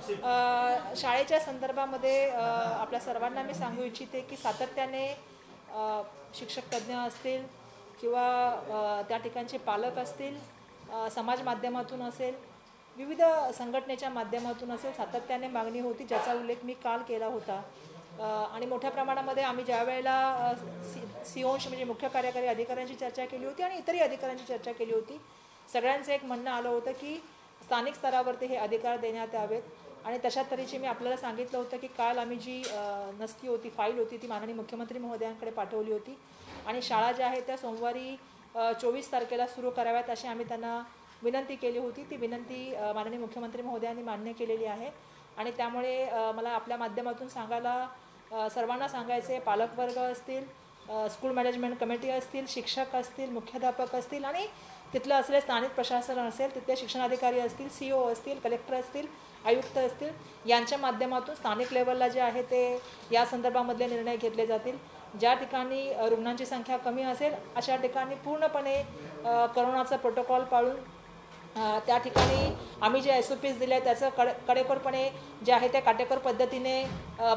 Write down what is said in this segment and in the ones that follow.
शाळेच्या संदर्भामध्ये आपल्या सर्वांना मी सांगू इच्छिते की सातत्याने शिक्षक तज्ज्ञ असतील किंवा त्या ठिकाणचे पालक असतील, समाज माध्यमातून असेल, विविध संघटनेच्या माध्यमातून असेल, सातत्याने मागणी होती ज्याचा उल्लेख मी काल केला होता. आणि मोठ्या प्रमाणामध्ये आम्ही ज्या वेळेला सीओशी म्हणजे मुख्य कार्यकारी अधिकाऱ्यांची चर्चा केली होती आणि इतरही अधिकाऱ्यांची चर्चा केली होती, सगळ्यांचं एक म्हणणं आलं होतं की स्थानिक स्तरावरती हे अधिकार देण्यात यावेत. आणि तशा तऱ्हेची मी आपल्याला सांगितलं होतं की काल आम्ही जी नस्ती होती, फाईल होती, ती माननीय मुख्यमंत्री महोदयांकडे पाठवली होती आणि शाळा ज्या आहेत त्या सोमवारी 24 तारखेला सुरू कराव्यात अशी आम्ही त्यांना विनंती केली होती. ती विनंती माननीय मुख्यमंत्री महोदयांनी मान्य केलेली आहे आणि त्यामुळे मला आपल्या माध्यमातून सर्वांना सांगायचे, पालकवर्ग असतील, स्कूल मॅनेजमेंट कमिटी असतील, शिक्षक असतील, मुख्याध्यापक असतील आणि तिथलं असलेले स्थानिक प्रशासन असेल, तिथले शिक्षणाधिकारी असतील, CO असतील, कलेक्टर असतील, आयुक्त असतील, यांच्या माध्यमातून स्थानिक लेवलला जे आहे ते या संदर्भामधले निर्णय घेतले जातील. ज्या ठिकाणी रुग्णांची संख्या कमी असेल अशा ठिकाणी पूर्णपणे करोनाचा प्रोटोकॉल पाळून त्या ठिकाणी आम्ही जे SOPs दिले आहेत त्याचं कडेकोरपणे जे आहे त्या काटेकोर पद्धतीने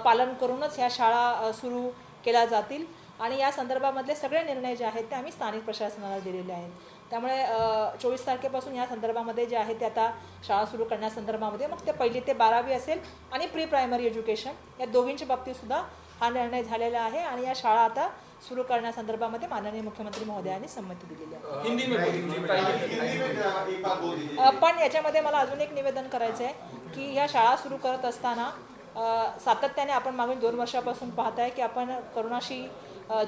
पालन करूनच ह्या शाळा सुरू केल्या जातील आणि या संदर्भामधले सगळे निर्णय जे आहेत ते आम्ही स्थानिक प्रशासनाला दिलेले आहेत. त्यामुळे 24 तारखेपासून या संदर्भामध्ये जे आहे ते आता शाळा सुरू करण्यासंदर्भामध्ये मग ते 1ली ते 12वी असेल आणि प्री प्रायमरी एज्युकेशन या दोघींच्या बाबतीतसुद्धा हा निर्णय झालेला आहे आणि या शाळा आता सुरू करण्यासंदर्भामध्ये माननीय मुख्यमंत्री महोदयांनी संमती दिलेली आहे. पण याच्यामध्ये मला अजून एक निवेदन करायचं आहे की ह्या शाळा सुरू करत असताना सातत्याने आपण मागील 2 वर्षापासून पाहत आहे की आपण करोनाशी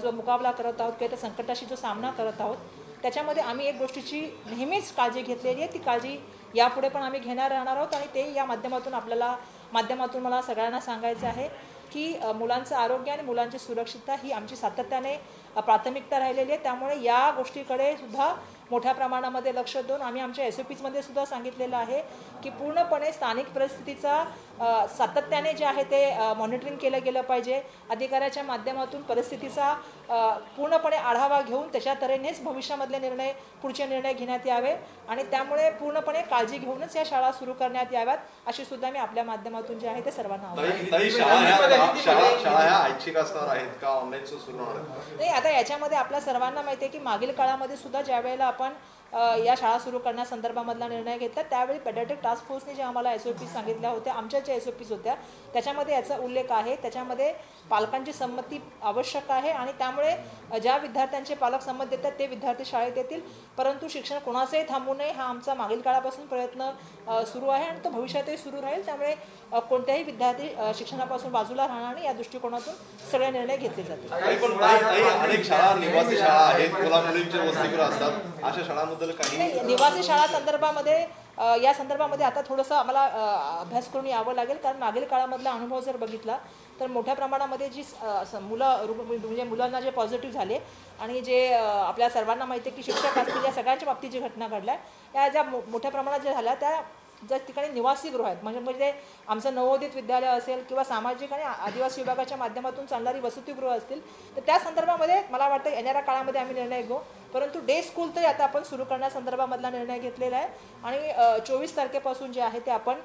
जो मुकाबला करत आहोत किंवा त्या संकटाशी जो सामना करत आहोत त्याच्यामध्ये आम्ही एक गोष्टीची नेहमीच काळजी घेतलेली आहे. ती काळजी यापुढे पण आम्ही घेणार राहणार आहोत आणि ते या माध्यमातून मला सगळ्यांना सांगायचं आहे की मुलांचं आरोग्य आणि मुलांची सुरक्षितता ही आमची सातत्याने प्राथमिकता राहिलेली आहे. त्यामुळे या गोष्टीकडे सुद्धा मोठ्या प्रमाणामध्ये लक्ष देऊन आम्ही आमच्या SOPsमध्ये सुद्धा सांगितलेलं आहे की पूर्णपणे स्थानिक परिस्थितीचा सातत्याने जे आहे ते मॉनिटरिंग केलं गेलं पाहिजे. अधिकाऱ्याच्या माध्यमातून परिस्थितीचा पूर्णपणे आढावा घेऊन त्याच्या तऱ्हेनेच भविष्यामधले पुढचे निर्णय घेण्यात यावे आणि त्यामुळे पूर्णपणे काळजी घेऊनच या शाळा सुरू करण्यात याव्यात अशी सुद्धा मी आपल्या माध्यमातून जे आहे ते सर्वांना नाही. आता याच्यामध्ये आपल्या सर्वांना माहिती आहे की मागील काळामध्ये सुद्धा ज्या वेळेला आपण या शाळा सुरू करण्यासंदर्भामधला निर्णय घेतला त्यावेळी पेडियाट्रिक टास्क फोर्सने जे आम्हाला SOPs सांगितल्या होत्या, आमच्या ज्या SOPs होत्या त्याच्यामध्ये याचा उल्लेख आहे. त्याच्यामध्ये पालकांची संमती आवश्यक आहे आणि त्यामुळे ज्या विद्यार्थ्यांचे पालक संमत देतात ते विद्यार्थी शाळेत येतील. परंतु शिक्षण कोणाचंही थांबू नये हा आमचा मागील काळापासून प्रयत्न सुरू आहे आणि तो भविष्यातही सुरू राहील. त्यामुळे कोणत्याही विद्यार्थी शिक्षणापासून बाजूला राहणार नाही या दृष्टिकोनातून सगळे निर्णय घेतले जातील. निवासी शाळा संदर्भामध्ये या संदर्भामध्ये आता थोडंसं आम्हाला अभ्यास करून यावं लागेल कारण मागील काळामधला अनुभव जर बघितला तर मोठ्या प्रमाणामध्ये जी म्हणजे मुलांना जे पॉझिटिव्ह झाले आणि जे आपल्या सर्वांना माहिती आहे की शिक्षक असतील या सगळ्यांच्या बाबतीत जी घटना घडल्या या ज्या मोठ्या प्रमाणात ज्या झाल्या त्या ज्या ठिकाणी निवासी गृह आहेत म्हणजे आमचं नवोदित विद्यालय असेल किंवा सामाजिक आणि आदिवासी विभागाच्या माध्यमातून चालणारी वसतिगृह असतील तर त्या संदर्भामध्ये मला वाटतं येणाऱ्या काळामध्ये आम्ही निर्णय घेऊ. परंतु डे स्कूल तरी आता आपण सुरू करण्यासंदर्भामधला निर्णय घेतलेला आहे आणि 24 तारखेपासून जे आहे ते आपण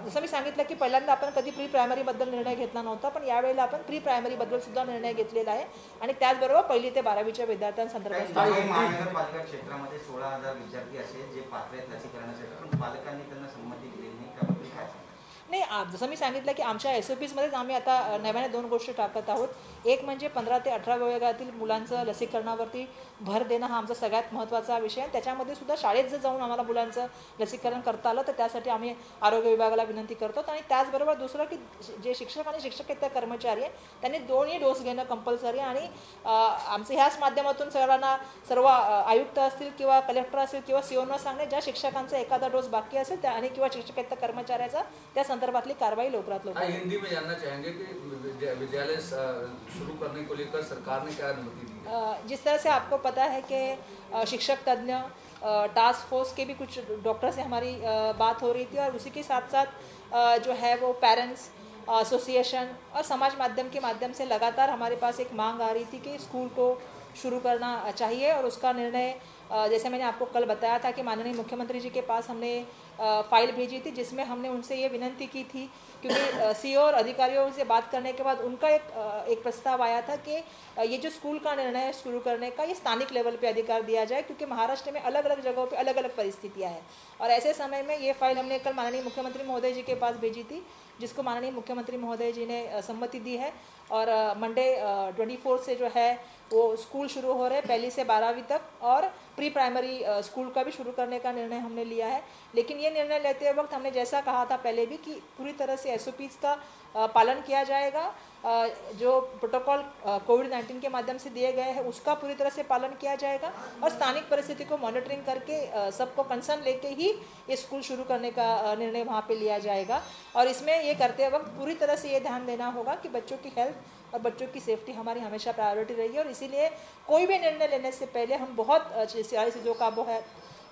जसं मी सांगितलं की पहिल्यांदा आपण कधी प्री प्रायमरीबद्दल निर्णय घेतला नव्हता पण यावेळेला आपण प्री प्रायमरीबद्दल सुद्धा निर्णय घेतलेला आहे आणि त्याचबरोबर 1ली ते 12वीच्या विद्यार्थ्यांसंदर्भात महानगरपालिका क्षेत्रामध्ये 16,000 विद्यार्थी असे जे पात्र आहेत लसीकरणासाठी पण पालकांनी त्यांना संमती दिलेली नाही का? नाही, जसं मी सांगितलं की आमच्या SOPsमध्येच आम्ही आता नव्याने 2 गोष्टी टाकत आहोत. एक म्हणजे 15 ते 18 वयोगटातील मुलांचं लसीकरणावरती भर देणं हा आमचा सगळ्यात महत्त्वाचा विषय आहे. त्याच्यामध्ये सुद्धा शाळेत जर जाऊन आम्हाला मुलांचं लसीकरण करता आलं तर त्यासाठी आम्ही आरोग्य विभागाला विनंती करतो आणि त्याचबरोबर दुसरं की जे शिक्षक आणि शिक्षकेतर कर्मचारी आहे त्यांनी 2ही डोस घेणं कंपल्सरी आणि आमचं ह्याच माध्यमातून सर्व आयुक्त असतील किंवा कलेक्टर असतील किंवा COना सांगणे ज्या शिक्षकांचा एखादा डोस बाकी असेल त्या आणि किंवा शिक्षकेतर कर्मचाऱ्याचा त्या संदर्भातली कारवाई लवकरात लवकर. हिंदी में जानना चाहेंगे कि विद्यालय शुरू करने को लेकर सरकार ने क्या अनुमति दी? जिस तरह से आपको पता है कि शिक्षक तज्ञ टास्क फोर्स के भी कुछ डॉक्टर से हमारी बात हो रही थी और उसी के साथ साथ जो है वो पेरेंट्स एसोसिएशन और समाज माध्यम के माध्यम से लगातार हमारे पास एक मांग आ रही थी कि स्कूल को शुरू करना चाहिए और उसका निर्णय जैसे मैंने आपको कल बताया था कि माननीय मुख्यमंत्री जी के पास हमने फाइल भेजी थी, जिसमें हमने उनसे ये विनती की थी, क्योंकि सीईओ और अधिकारियों से बात करने के बाद उनका एक प्रस्ताव आया था कि ये जो स्कूल का निर्णय है शुरू करने का, ये स्थानिक लेवल पे अधिकार दिया जाए, क्योंकि महाराष्ट्र में अलग अलग जगहों पे अलग अलग परिस्थितियां हैं। और ऐसे समय में ये फाइल हमने कल माननीय मुख्यमंत्री महोदय जी के पास भेजी थी, जिसको माननीय मुख्यमंत्री महोदय जी ने सम्मति दी है। और मंडे 24 से जो है वो स्कूल शुरू हो रहे हैं, 1 से 12वीं तक, और प्री प्राइमरी स्कूल का भी शुरू करने का निर्णय हमने लिया है। लेकिन ये निर्णय लेते वक्त हमने जैसा कहा था पहले भी कि पूरी तरह से SOPs का पालन किया जाएगा, जो प्रोटोकॉल कोविड-19 के माध्यम से दिए गए हैं उसका पूरी तरह से पालन किया जाएगा, और स्थानिक परिस्थिति को मॉनिटरिंग करके सबको कंसर्न लेके ही ये स्कूल शुरू करने का निर्णय वहाँ पे लिया जाएगा। और इसमें ये करते वक्त पूरी तरह से ये ध्यान देना होगा कि बच्चों की हेल्थ और बच्चों की सेफ्टी हमारी हमेशा प्रायोरिटी रही है। और इसीलिए कोई भी निर्णय लेने से पहले हम बहुत सारी चीज़ों का वो है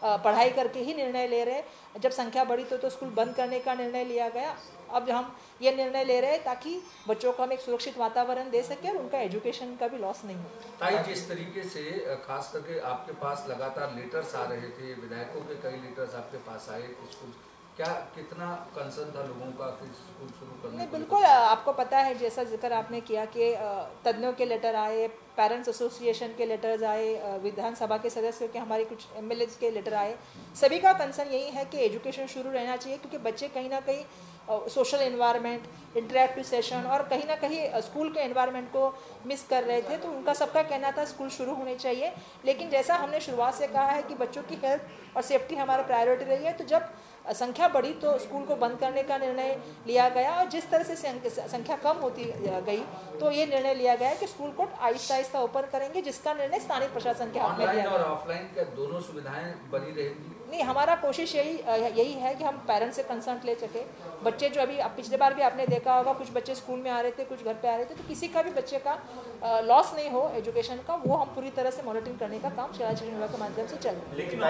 पढ़ाई करके ही निर्णय ले रहे। जब संख्या बढ़ी तो स्कूल बंद करने का निर्णय लिया गया। अब हम ये निर्णय ले रहे हैं ताकि बच्चों को हम एक सुरक्षित वातावरण दे सकें और उनका एजुकेशन का भी लॉस नहीं हो। ताई, जिस तरीके से खास करके आपके पास लगातार लेटर्स आ रहे थे, विधायकों के कई लेटर्स आपके पास आए, स्कूल क्या कितना कंसर्न था लोगों का कि स्कूल शुरू करने? नहीं, बिल्कुल आपको पता है, जैसा जिक्र आपने किया कि तज्ञों के लेटर आए, पेरेंट्स एसोसिएशन के लेटर्स आए, विधानसभा के सदस्यों के, हमारे कुछ MLAs के लेटर आए। सभी का कंसर्न यही है कि एजुकेशन शुरू रहना चाहिए, क्योंकि बच्चे कहीं ना कहीं सोशल एनवायरनमेंट, इंटरेक्टिव सेशन और कहीं ना कहीं स्कूल के एनवायरनमेंट को मिस कर रहे थे। तो उनका सबका कहना था स्कूल शुरू होने चाहिए। लेकिन जैसा हमने शुरुआत से कहा है कि बच्चों की हेल्थ और सेफ्टी हमारा प्रायोरिटी रही है, तो जब संख्या बढ़ी तो स्कूल को बंद करने का निर्णय लिया गया। और जिस तरह से संख्या कम होती गई तो ये निर्णय लिया गया कि स्कूल को आहिस्ता आहिस्ता ओपन करेंगे, जिसका निर्णय स्थानीय प्रशासन के हाथ में लिया और गया। ऑफलाइन का दोनों सुविधाएं बनी रहेंगी? नहीं, हमारा कोशिश यही है कि हम पेरेंट्स से कंसर्न ले सके। बच्चे जो अभी पिछले बार भी आपने देखा होगा, कुछ बच्चे स्कूल में आ रहे थे, कुछ घर पे आ रहे थे, तो किसी का भी बच्चे का लॉस नहीं हो एजुकेशन का, वो हम पूरी तरह से मॉनिटरिंग करने का काम शिक्षा विभाग के माध्यम से चल रहा है। लेकिन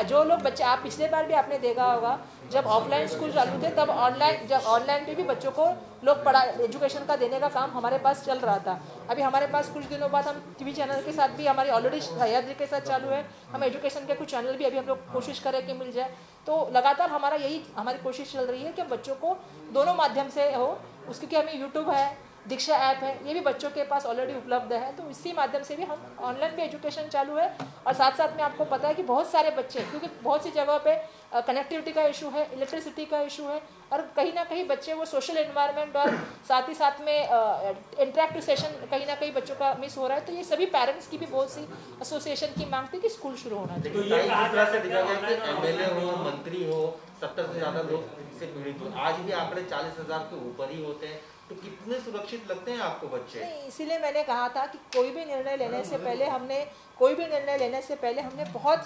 जो लोग बच्चे, आप पिछले बार भी आपने देखा होगा, जब ऑफलाइन स्कूल चालू थे तब ऑनलाइन पे भी बच्चों को लोग एजुकेशन का देने का काम हमारे पास चल रहा था। अभी हमारे पास कुछ दिनों बाद हम TV चैनल के साथ भी, हमारी ऑलरेडी सह्याद्री के साथ चालू है, हम एजुकेशन के कुछ चैनल भी अभी हम लोग कोशिश करें कि मिल जाए। तो लगातार हमारी कोशिश चल रही है कि बच्चों को दोनों माध्यम से हो। उसके कि हमें यूट्यूब है, दीक्षा ऐप है, ये भी बच्चों के पास ऑलरेडी उपलब्ध है, तो इसी माध्यम से भी हम ऑनलाइन भी एजुकेशन चालू है। और साथ साथ में आपको पता है कि बहुत सारे बच्चे, क्योंकि बहुत सी जगहों पे कनेक्टिविटी का इशू है, इलेक्ट्रिसिटी का इशू है, और कहीं ना कहीं बच्चे वो सोशल एनवायरनमेंट और साथ ही साथ में इंटरेक्टिव सेशन कहीं ना कहीं बच्चों का मिस हो रहा है। तो ये सभी पेरेंट्स की भी बहुत सी एसोसिएशन की मांग थी कि स्कूल शुरू होना चाहिए। तो ये किस तरह से देखा गया कि MLA हो, मंत्री हो, 70 से ज़्यादा लोग इससे पीड़ित हो, आज भी आंकड़े 40,000 के ऊपर ही होते हैं, तो कितने सुरक्षित लगते हैं आपको बच्चे? नहीं, इसीलिए मैंने कहा था कि कोई भी निर्णय लेने से पहले हमने बहुत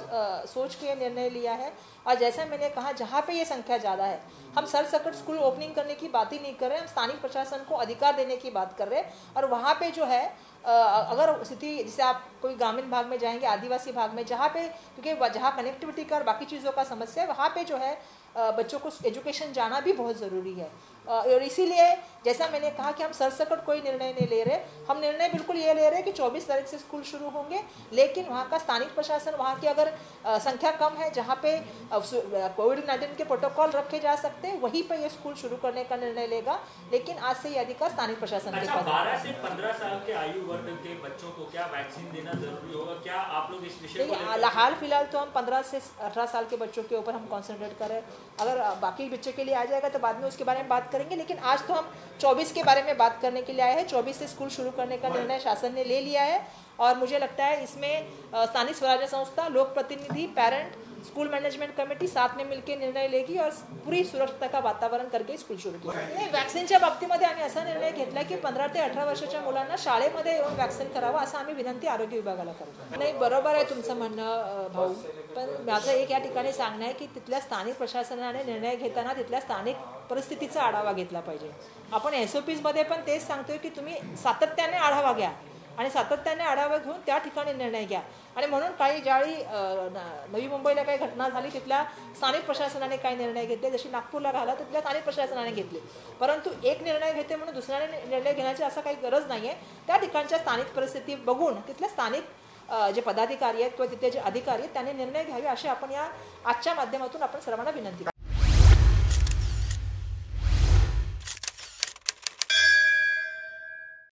सोच के निर्णय लिया है। और जैसा मैंने कहा, जहाँ पे ये संख्या ज़्यादा है, हम सरसकट स्कूल ओपनिंग करने की बात ही नहीं कर रहे, हम स्थानीय प्रशासन को अधिकार देने की बात कर रहे हैं। और वहाँ पे जो है अगर स्थिति, जैसे आप कोई ग्रामीण भाग में जाएंगे, आदिवासी भाग में, जहाँ पे, क्योंकि जहाँ कनेक्टिविटी का और बाकी चीज़ों का समस्या है, वहाँ पे जो है बच्चों को एजुकेशन जाना भी बहुत ज़रूरी है। और इसीलिए जैसा मैंने कहा कि हम सरसकट कोई निर्णय नहीं ले रहे, हम निर्णय बिल्कुल ये ले रहे हैं कि 24 तारीख से स्कूल शुरू होंगे। लेकिन वहाँ का स्थानिक प्रशासन, वहाँ की अगर संख्या कम है, जहाँ पे कोविड-19 के प्रोटोकॉल रखे जा सकते हैं, वहीं पर ये स्कूल शुरू करने का निर्णय लेगा। लेकिन आज से ये अधिकार स्थानिक प्रशासन के पास। 12 से 15 साल के आयु वर्ग के बच्चों को क्या वैक्सीन देना जरूरी होगा? क्या आप लोग इस विषय को हाल फिलहाल तो हम 15 से 18 साल के बच्चों के ऊपर हम कॉन्सेंट्रेट कर रहे हैं। अगर बाकी बच्चे के लिए आ जाएगा तो बाद में उसके बारे में बात करेंगे। लेकिन आज तो हम 24 के बारे में बात करने के लिए आए हैं। 24 से स्कूल शुरू करने का निर्णय शासन ने ले लिया है। और मुझे लगता है इसमें स्थानीय स्वराज्य संस्था, लोक प्रतिनिधि, पेरेंट, स्कूल मैनेजमेंट कमिटी साथ में मिलकर निर्णय लेगी और पूरी सुरक्षितता का वातावरण करके स्कूल सुरू केलं. नाही, वॅक्सिनच्या बाबतीमध्ये आम्ही असा निर्णय घेतला की 15 ते 18 वर्षाच्या मुलांना शाळेमध्ये येऊन वॅक्सिन करावं असं आम्ही विनंती आरोग्य विभागाला करतो. नाही, बरोबर आहे तुमचं म्हणणं भाऊ, पण माझं एक या ठिकाणी सांगणं आहे की तिथल्या स्थानिक प्रशासनाने निर्णय घेताना तिथल्या स्थानिक परिस्थितीचा आढावा घेतला पाहिजे. आपण SOPs मध्ये पण तेच सांगतोय की तुम्ही सातत्याने आढावा घ्या आणि सातत्याने आढावा घेऊन त्या ठिकाणी निर्णय घ्या. आणि म्हणून काही ज्यावेळी नवी मुंबईला काही घटना झाली तिथल्या स्थानिक प्रशासनाने काही निर्णय घेतले, जशी नागपूरला झाला तिथल्या स्थानिक प्रशासनाने घेतले. परंतु एक निर्णय घेते म्हणून दुसऱ्याने निर्णय घेण्याची असं काही गरज नाही आहे. त्या ठिकाणच्या स्थानिक परिस्थिती बघून तिथल्या स्थानिक जे पदाधिकारी आहेत किंवा तिथे जे अधिकारी आहेत त्यांनी निर्णय घ्यावे अशी आपण या आजच्या माध्यमातून आपण सर्वांना विनंती करतो.